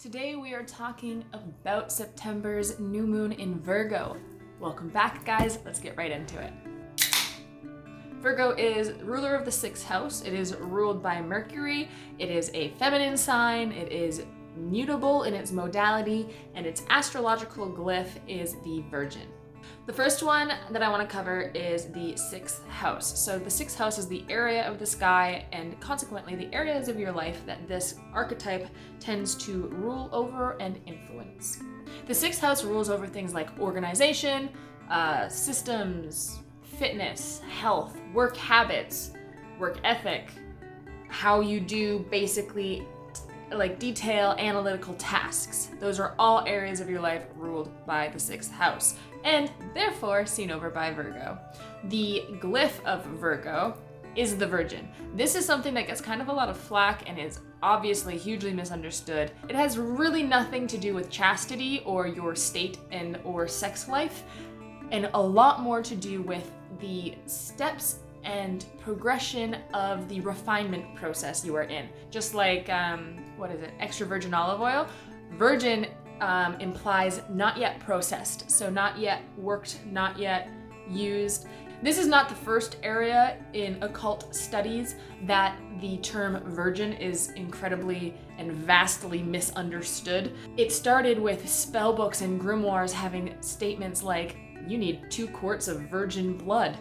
Today we are talking about September's new moon in Virgo. Welcome back, guys. Let's get right into it. Virgo is ruler of the 6th house. It is ruled by Mercury. It is a feminine sign. It is mutable in its modality, and its astrological glyph is the Virgin. The first one that I want to cover is the 6th house. So the 6th house is the area of the sky and consequently the areas of your life that this archetype tends to rule over and influence. The 6th house rules over things like organization, systems, fitness, health, work habits, work ethic, how you do basically like detail analytical tasks. Those are all areas of your life ruled by the 6th house and therefore seen over by Virgo. The glyph of Virgo is the Virgin. This is something that gets kind of a lot of flack and is obviously hugely misunderstood. It has really nothing to do with chastity or your state and or sex life, and a lot more to do with the steps and progression of the refinement process you are in. Just like, extra virgin olive oil? Virgin implies not yet processed, so not yet worked, not yet used. This is not the first area in occult studies that the term virgin is incredibly and vastly misunderstood. It started with spell books and grimoires having statements like, you need 2 quarts of virgin blood.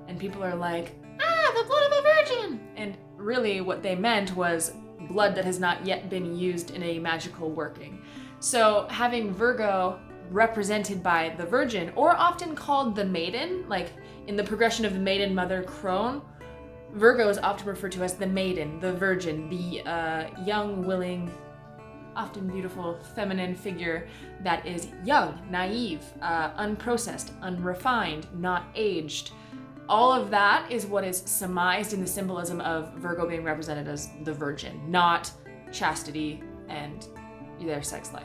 And people are like, the blood of a virgin! And really what they meant was blood that has not yet been used in a magical working. So having Virgo represented by the Virgin, or often called the Maiden, like in the progression of the Maiden, Mother, Crone, Virgo is often referred to as the Maiden, the Virgin, the young, willing, often beautiful feminine figure that is young, naive, unprocessed, unrefined, not aged. All of that is what is surmised in the symbolism of Virgo being represented as the Virgin, not chastity and their sex life.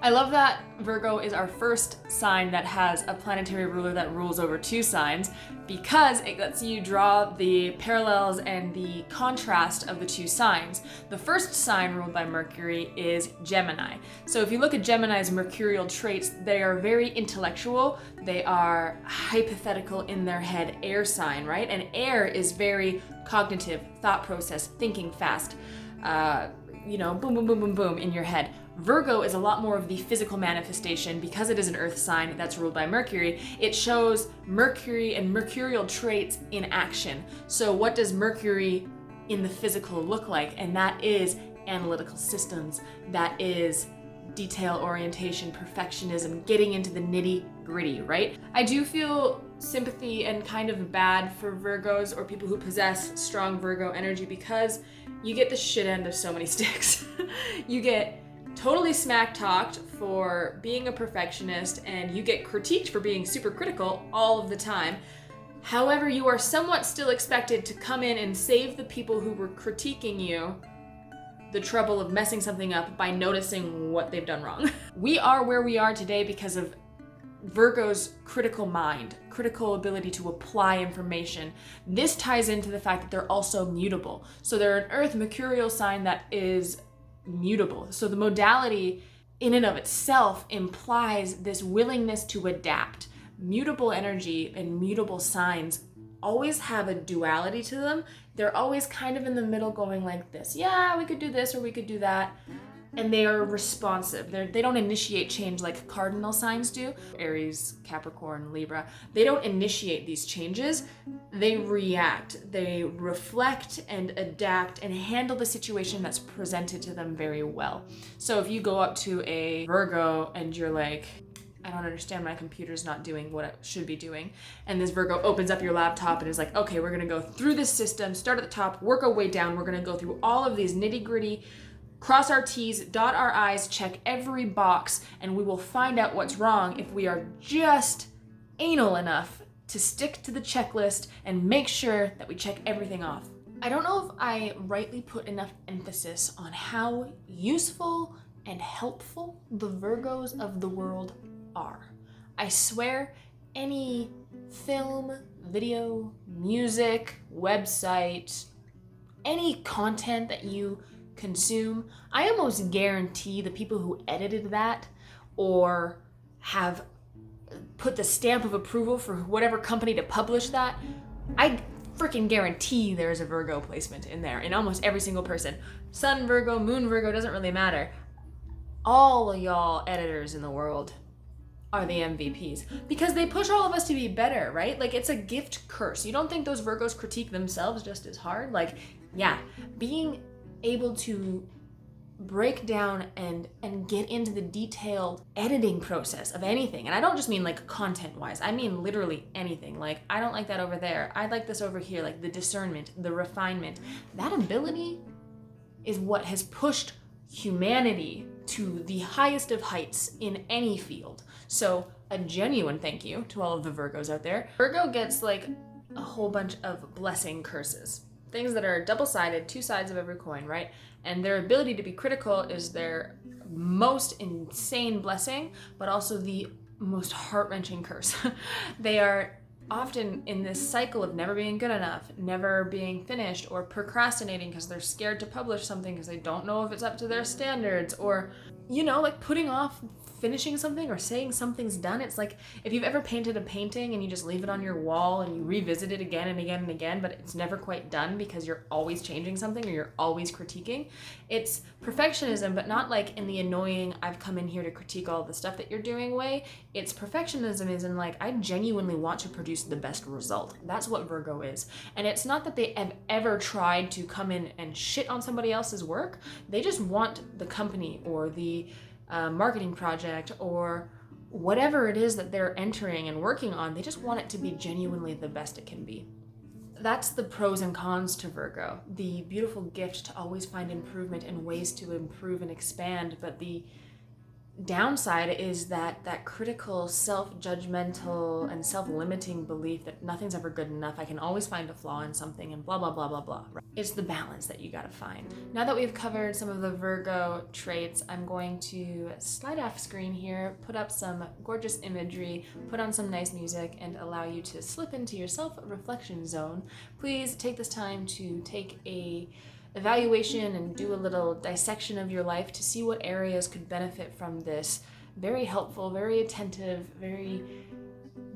I love that Virgo is our first sign that has a planetary ruler that rules over 2 signs, because it lets you draw the parallels and the contrast of the 2 signs. The first sign ruled by Mercury is Gemini. So if you look at Gemini's mercurial traits, they are very intellectual. They are hypothetical in their head, air sign, right? And air is very cognitive, thought process, thinking fast, boom, boom, boom, boom, boom in your head. Virgo is a lot more of the physical manifestation because it is an earth sign that's ruled by Mercury. It shows Mercury and mercurial traits in action. So what does Mercury in the physical look like? And that is analytical systems. That is detail orientation, perfectionism, getting into the nitty-gritty, right? I do feel sympathy and kind of bad for Virgos or people who possess strong Virgo energy because you get the shit end of so many sticks. You get totally smack talked for being a perfectionist, and you get critiqued for being super critical all of the time. However, you are somewhat still expected to come in and save the people who were critiquing you the trouble of messing something up by noticing what they've done wrong. We are where we are today because of Virgo's critical mind, critical ability to apply information. This ties into the fact that they're also mutable. So they're an earth mercurial sign that is mutable. So the modality in and of itself implies this willingness to adapt. Mutable energy and mutable signs always have a duality to them. They're always kind of in the middle going like this. Yeah, we could do this or we could do that. And they are responsive. They don't initiate change like cardinal signs do. Aries, Capricorn, Libra. They don't initiate these changes. They react. They reflect and adapt and handle the situation that's presented to them very well. So if you go up to a Virgo and you're like, I don't understand, my computer's not doing what it should be doing. And this Virgo opens up your laptop and is like, okay, we're gonna go through this system, start at the top, work our way down. We're gonna go through all of these nitty-gritty, cross our T's, dot our I's, check every box, and we will find out what's wrong if we are just anal enough to stick to the checklist and make sure that we check everything off. I don't know if I rightly put enough emphasis on how useful and helpful the Virgos of the world are. I swear any film, video, music, website, any content that you consume. I almost guarantee the people who edited that or have put the stamp of approval for whatever company to publish that, I freaking guarantee there's a Virgo placement in there in almost every single person. Sun Virgo, Moon Virgo, doesn't really matter. All of y'all editors in the world are the MVPs because they push all of us to be better, right? Like, it's a gift curse. You don't think those Virgos critique themselves just as hard? Like, yeah, being able to break down and get into the detailed editing process of anything. And I don't just mean like content wise, I mean literally anything. Like, I don't like that over there, I like this over here. Like, the discernment, the refinement, that ability is what has pushed humanity to the highest of heights in any field. So a genuine thank you to all of the Virgos out there. Virgo gets like a whole bunch of blessing curses, things that are double-sided, two sides of every coin, right? And their ability to be critical is their most insane blessing, but also the most heart-wrenching curse. They are often in this cycle of never being good enough, never being finished, or procrastinating because they're scared to publish something because they don't know if it's up to their standards, or, you know, like putting off finishing something or saying something's done. It's like if you've ever painted a painting and you just leave it on your wall and you revisit it again and again and again, but it's never quite done because you're always changing something or you're always critiquing. It's perfectionism, but not like in the annoying, I've come in here to critique all the stuff that you're doing way. It's perfectionism is in like, I genuinely want to produce the best result. That's what Virgo is. And it's not that they have ever tried to come in and shit on somebody else's work. They just want the company or the marketing project or whatever it is that they're entering and working on, they just want it to be genuinely the best it can be. That's the pros and cons to Virgo. The beautiful gift to always find improvement and ways to improve and expand, but the downside is that critical, self-judgmental and self-limiting belief that nothing's ever good enough, I can always find a flaw in something, and blah blah blah blah blah. It's the balance that you gotta find. Now that we've covered some of the Virgo traits, I'm going to slide off screen here, put up some gorgeous imagery, put on some nice music, and allow you to slip into your self-reflection zone. Please take this time to take a evaluation and do a little dissection of your life to see what areas could benefit from this very helpful, very attentive, very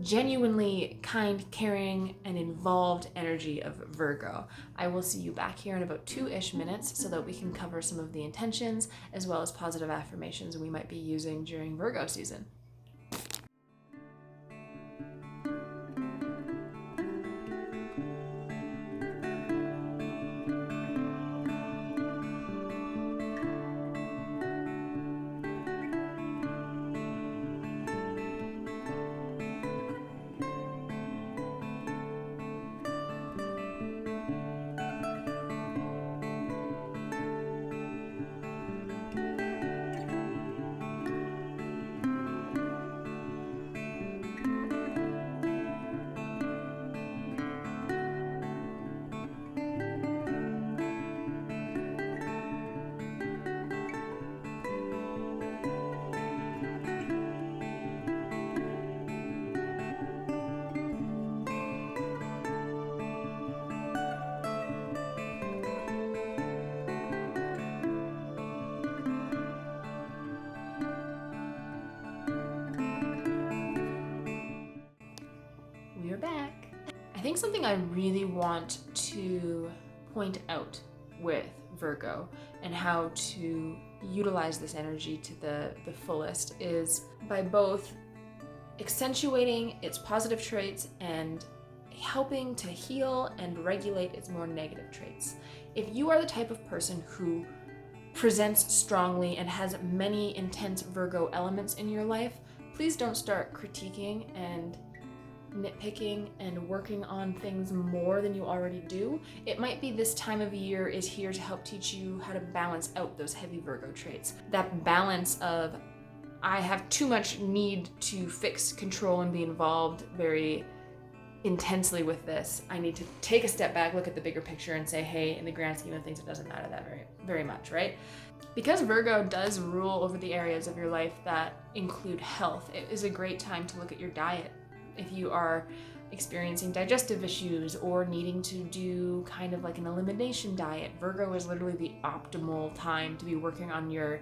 genuinely kind, caring, and involved energy of Virgo. I will see you back here in about 2-ish minutes so that we can cover some of the intentions as well as positive affirmations we might be using during Virgo season. Back. I think something I really want to point out with Virgo and how to utilize this energy to the fullest is by both accentuating its positive traits and helping to heal and regulate its more negative traits. If you are the type of person who presents strongly and has many intense Virgo elements in your life, please don't start critiquing and nitpicking and working on things more than you already do. It might be this time of year is here to help teach you how to balance out those heavy Virgo traits. That balance of, I have too much need to fix, control, and be involved very intensely with this. I need to take a step back, look at the bigger picture, and say, hey, in the grand scheme of things, it doesn't matter that very much, right? Because Virgo does rule over the areas of your life that include health, it is a great time to look at your diet. If you are experiencing digestive issues or needing to do kind of like an elimination diet, Virgo is literally the optimal time to be working on your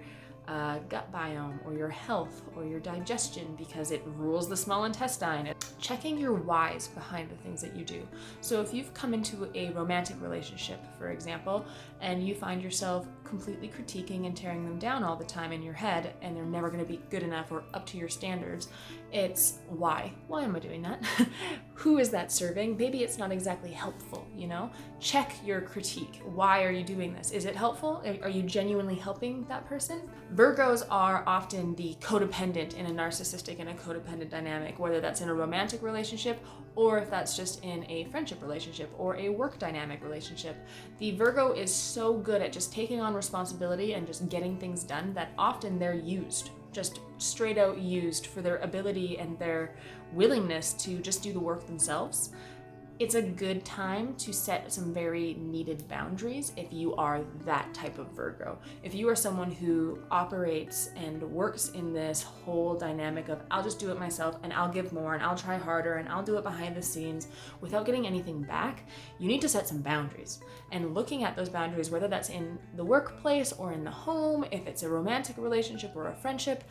gut biome or your health or your digestion, because it rules the small intestine. Checking your whys behind the things that you do. So if you've come into a romantic relationship, for example, and you find yourself completely critiquing and tearing them down all the time in your head, and they're never going to be good enough or up to your standards, it's why? Why am I doing that? Who is that serving? Maybe it's not exactly helpful, you know? Check your critique. Why are you doing this? Is it helpful? Are you genuinely helping that person? Virgos are often the codependent in a narcissistic and a codependent dynamic, whether that's in a romantic relationship or if that's just in a friendship relationship or a work dynamic relationship. The Virgo is so good at just taking on responsibility and just getting things done that often they're used, just straight out used for their ability and their willingness to just do the work themselves. It's a good time to set some very needed boundaries if you are that type of Virgo. If you are someone who operates and works in this whole dynamic of I'll just do it myself and I'll give more and I'll try harder and I'll do it behind the scenes without getting anything back, you need to set some boundaries. And looking at those boundaries, whether that's in the workplace or in the home, if it's a romantic relationship or a friendship,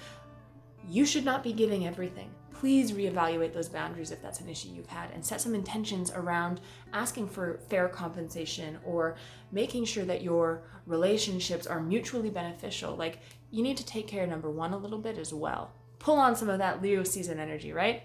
you should not be giving everything. Please reevaluate those boundaries if that's an issue you've had, and set some intentions around asking for fair compensation or making sure that your relationships are mutually beneficial. Like, you need to take care of number one a little bit as well. Pull on some of that Leo season energy, right?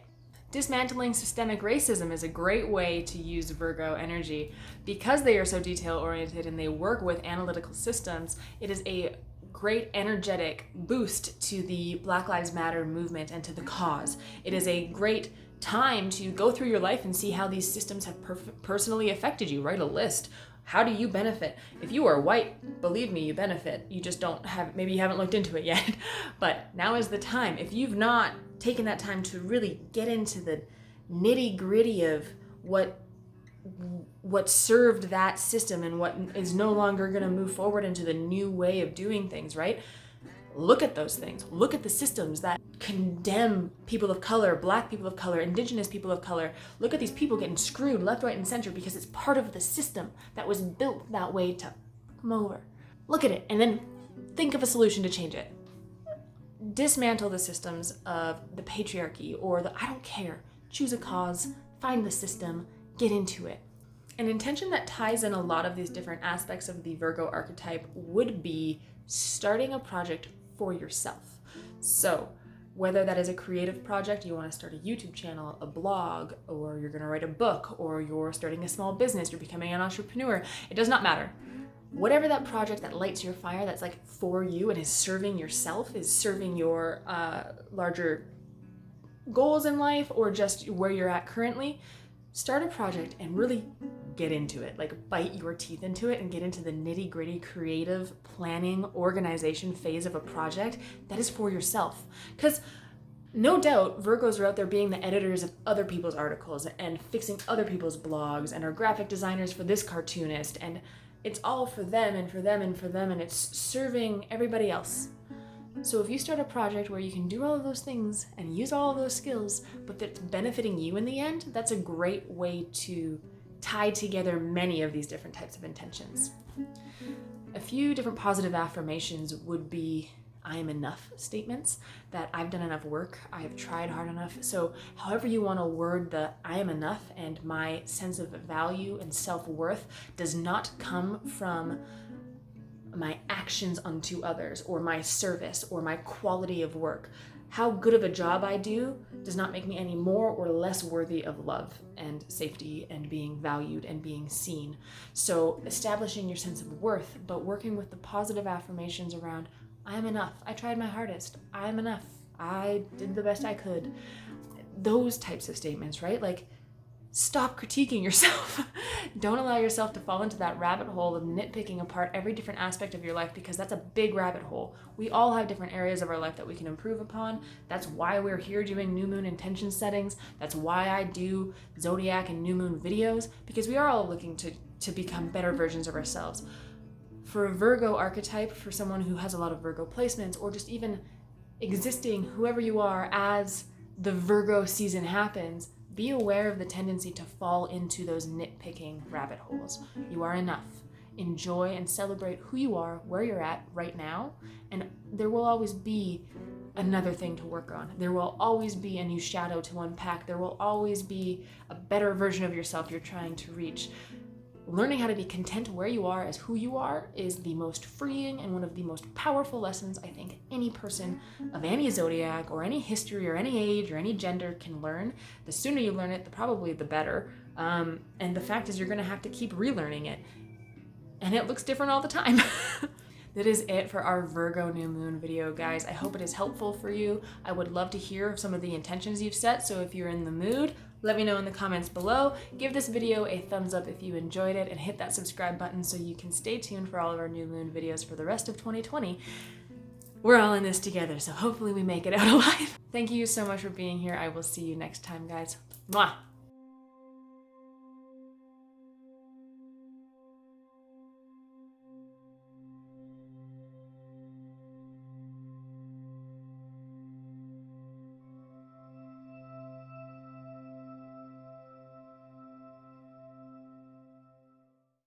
Dismantling systemic racism is a great way to use Virgo energy. Because they are so detail-oriented and they work with analytical systems, it is a great energetic boost to the Black Lives Matter movement and to the cause. It is a great time to go through your life and see how these systems have personally affected you. Write a list. How do you benefit? If you are white, believe me, you benefit. You just don't have, maybe you haven't looked into it yet, but now is the time. If you've not taken that time to really get into the nitty gritty of what served that system and what is no longer going to move forward into the new way of doing things, right? Look at those things. Look at the systems that condemn people of color, Black people of color, Indigenous people of color. Look at these people getting screwed left, right, and center because it's part of the system that was built that way to come over. Look at it and then think of a solution to change it. Dismantle the systems of the patriarchy or the I don't care. Choose a cause, find the system, get into it. An intention that ties in a lot of these different aspects of the Virgo archetype would be starting a project for yourself. So whether that is a creative project, you want to start a YouTube channel, a blog, or you're going to write a book, or you're starting a small business, you're becoming an entrepreneur, it does not matter. Whatever that project that lights your fire, that's like for you and is serving yourself, is serving your larger goals in life or just where you're at currently, start a project and really get into it. Like, bite your teeth into it and get into the nitty gritty creative planning organization phase of a project that is for yourself. Because no doubt Virgos are out there being the editors of other people's articles and fixing other people's blogs and are graphic designers for this cartoonist, and it's all for them and for them and for them, and it's serving everybody else. So if you start a project where you can do all of those things and use all of those skills, but that's benefiting you in the end, that's a great way to tie together many of these different types of intentions. A few different positive affirmations would be I am enough statements, that I've done enough work, I have tried hard enough. So however you want to word the I am enough, and my sense of value and self-worth does not come from my actions unto others or my service or my quality of work. How good of a job I do does not make me any more or less worthy of love and safety and being valued and being seen. So establishing your sense of worth, but working with the positive affirmations around I am enough, I tried my hardest, I am enough, I did the best I could. Those types of statements, right? Like, stop critiquing yourself. Don't allow yourself to fall into that rabbit hole of nitpicking apart every different aspect of your life, because that's a big rabbit hole. We all have different areas of our life that we can improve upon. That's why we're here doing new moon intention settings. That's why I do zodiac and new moon videos, because we are all looking to become better versions of ourselves. For a Virgo archetype, for someone who has a lot of Virgo placements, or just even existing, whoever you are, as the Virgo season happens, be aware of the tendency to fall into those nitpicking rabbit holes. You are enough. Enjoy and celebrate who you are, where you're at right now, and there will always be another thing to work on. There will always be a new shadow to unpack. There will always be a better version of yourself you're trying to reach. Learning how to be content where you are as who you are is the most freeing and one of the most powerful lessons I think any person of any zodiac or any history or any age or any gender can learn. The sooner you learn it, probably the better. And the fact is you're going to have to keep relearning it. And it looks different all the time. That is it for our Virgo new moon video, guys. I hope it is helpful for you. I would love to hear some of the intentions you've set, so if you're in the mood, let me know in the comments below. Give this video a thumbs up if you enjoyed it, and hit that subscribe button so you can stay tuned for all of our new moon videos for the rest of 2020. We're all in this together, so hopefully we make it out alive. Thank you so much for being here. I will see you next time, guys. Mwah!